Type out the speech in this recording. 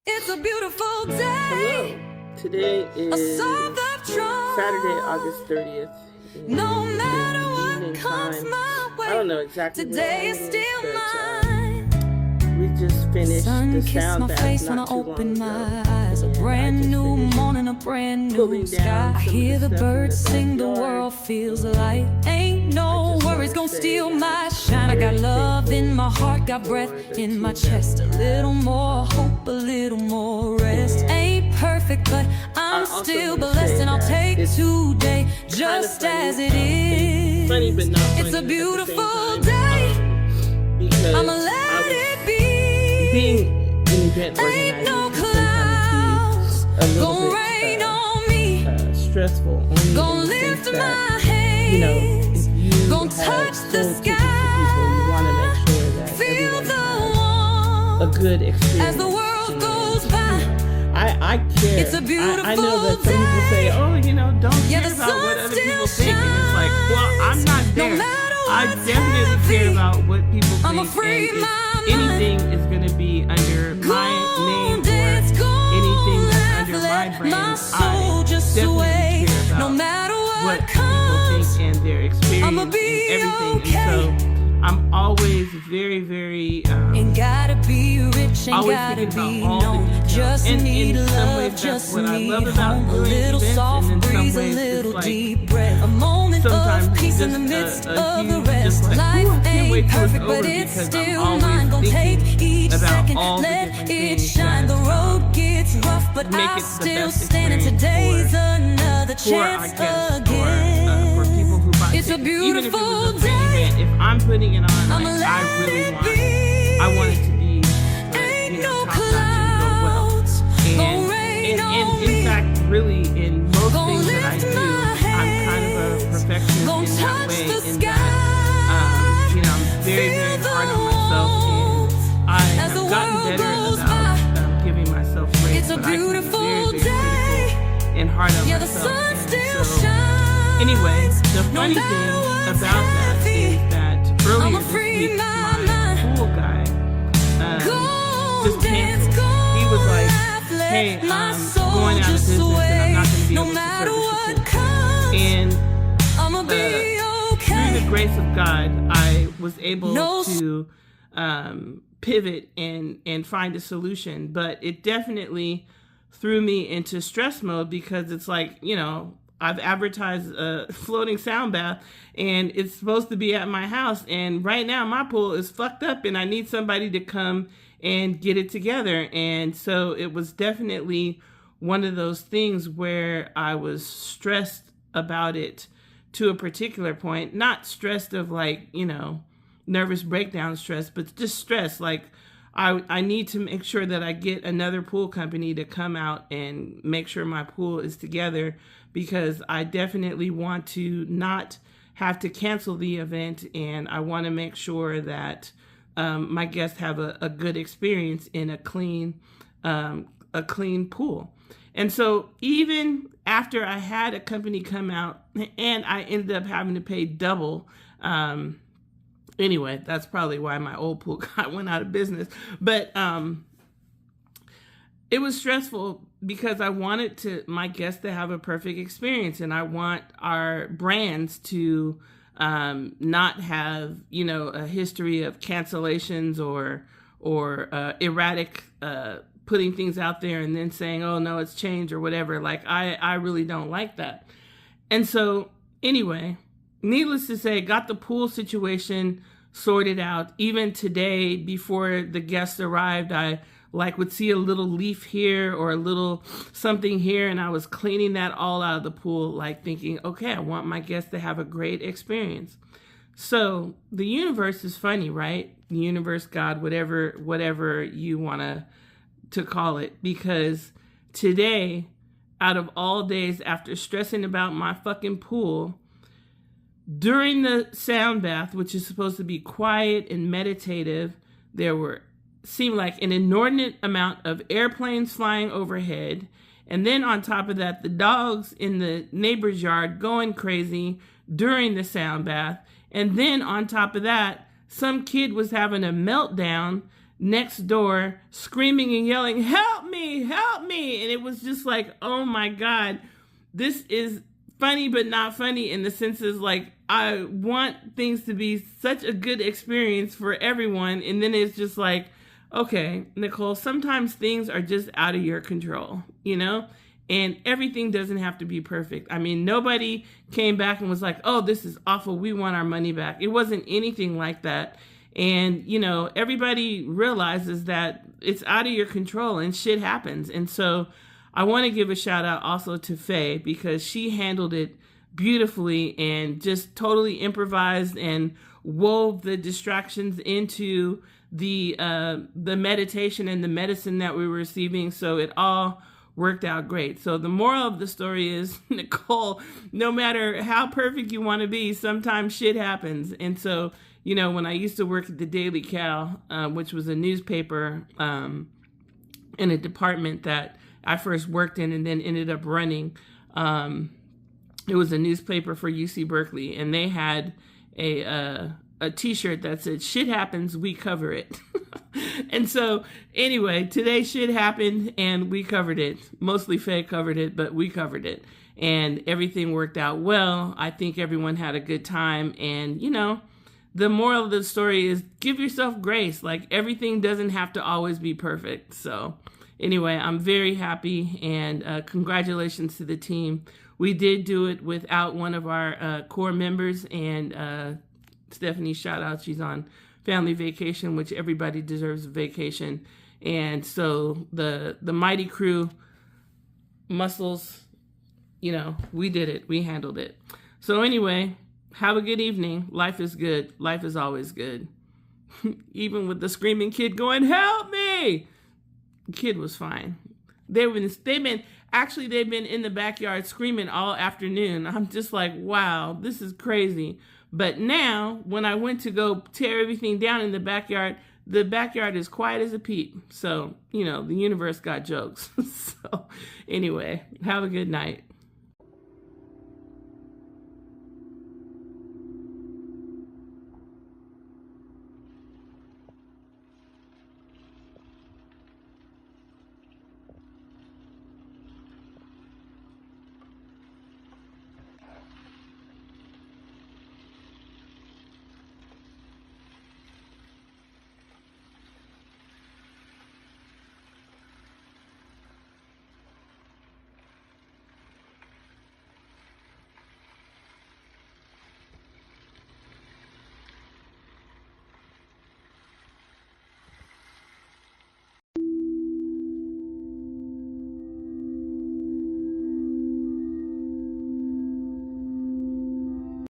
It's a beautiful day. Hello. Today is Saturday, August 30th. No matter what comes my way, I don't know exactly today is still mine. We just finished Sun the kissed sound my bath face when I not too long opened ago. my eyes. A And brand new finished morning, a brand pulling new down sky. I some of hear the stuff in birds sing, the backyard. world feels light. Ain't no just worries wanna gonna say steal that my shine. I got very love in my heart, got for breath the in my two chest. A that we little have. more hope, a little more rest. Ain't perfect, but I'm also still wanna blessed, say and I'll that take it's today kind of just funny, as it is. funny but not funny It's a at the beautiful same day. time, because I'ma let I was it be. being an event Ain't organizer no can sometimes clouds be a little gon' bit rain on me. stressful, only Gon' in the lift sense my that, hands. if you Gon' have touch the sold tickets to people, you want to make sure that Feel everyone the has a warmth good experience. as the world And, goes by. I care. It's a beautiful I know that some people say, day. oh, don't Yeah, care the about what sun other still people think. And it's like, well, I'm not shines. No there. matter I what's definitely care heavy, about what people I'ma think. free And my if anything is going to be under my name dance, or anything that's laugh, under my let brand, my soul I just definitely sway. care about No matter what what people comes, think and their experience I'ma and be everything. okay. And so I'm always very, very ain't gotta be rich, ain't always gotta thinking be about all the known. details. Just And need in some love, ways, that's just what I need love about home. A doing little events, soft and in some breeze, a ways, it's little like deep breath, a moment sometimes of peace in just the midst a of the huge, rest. just like, Life ooh, I can't wait ain't till it's perfect, but over, it's because I'm still always mine. Gonna take thinking each about second, all the let different it things shine. The that, road gets rough, but make I'll it the still best stand. And experience today's another for our chance guests again. or for people who buy It's a tickets. Even if it beautiful was a free day. event, if I'm putting it on, I'ma like, let I really it want, be. I want it to be, Ain't no top notch and go well. clouds gon' And, rain and on in me. fact, really, in most Gon' things that I lift do, my I'm kind of a perfectionist Gon' in that touch way, the in sky. that, I'm very, Feel very the hard on myself, and I as the have gotten world better goes about giving myself grace, It's a but I can be beautiful very, very day. critical and hard on Yeah, the myself. sun And still so, shines. anyway, the No funny matter thing what's about that heavy, is that earlier I'ma this free week, my my mind. pool guy Go just dance, canceled. go He was like, laugh, let hey, my I'm soul going out of just business and I'm not going to be sway. No able to matter service what the pool. comes, And I'ma be through the okay. grace of God, I was able No to pivot and find a solution. But it definitely threw me into stress mode, because it's like, I've advertised a floating sound bath and it's supposed to be at my house. And right now my pool is fucked up and I need somebody to come and get it together. And so it was definitely one of those things where I was stressed about it to a particular point, not stressed of like, nervous breakdown stress, but just stress. Like I need to make sure that I get another pool company to come out and make sure my pool is together, because I definitely want to not have to cancel the event, and I want to make sure that my guests have a good experience in a clean pool. And so even after I had a company come out and I ended up having to pay double, anyway, that's probably why my old pool guy went out of business. But it was stressful because I wanted my guests to have a perfect experience, and I want our brands to not have, a history of cancellations or erratic putting things out there and then saying, oh no, it's changed or whatever. Like I really don't like that. And so anyway, needless to say, got the pool situation sorted out. Even today, before the guests arrived, I would see a little leaf here or a little something here, and I was cleaning that all out of the pool, thinking, okay, I want my guests to have a great experience. So the universe is funny, right? The universe, God, whatever you want to call it, because today, out of all days, after stressing about my fucking pool, during the sound bath, which is supposed to be quiet and meditative, there seemed like an inordinate amount of airplanes flying overhead. And then on top of that, the dogs in the neighbor's yard going crazy during the sound bath. And then on top of that, some kid was having a meltdown next door, screaming and yelling, help me! me, help me. And it was just like, oh my God, this is funny, but not funny in the sense is like, I want things to be such a good experience for everyone. And then it's just like, okay, Nicole, sometimes things are just out of your control, you know? And everything doesn't have to be perfect. I mean, nobody came back and was like, oh, this is awful, we want our money back. It wasn't anything like that. And, you know, everybody realizes that it's out of your control and shit happens. And so I want to give a shout out also to Faye, because she handled it beautifully and just totally improvised and wove the distractions into the meditation and the medicine that we were receiving. So it all worked out great. So the moral of the story is, Nicole, no matter how perfect you want to be, sometimes shit happens. And so, you know, when I used to work at the Daily Cal, which was a newspaper in a department that I first worked in and then ended up running, it was a newspaper for UC Berkeley, and they had a t-shirt that said, shit happens, we cover it. And so anyway, today shit happened and we covered it. Mostly Faye covered it, but we covered it. And everything worked out well. I think everyone had a good time. And, you know, the moral of the story is give yourself grace. Like, everything doesn't have to always be perfect. So anyway, I'm very happy, and congratulations to the team. We did do it without one of our core members, and Stephanie, shout out, she's on family vacation, which everybody deserves a vacation. And so the mighty crew, muscles, you know, we did it. We handled it. So anyway, have a good evening. Life is good. Life is always good. Even with the screaming kid going, help me! The kid was fine. They've been in the backyard screaming all afternoon. I'm just like, wow, this is crazy. But now, when I went to go tear everything down in the backyard is quiet as a peep. So, you know, the universe got jokes. So, anyway, have a good night.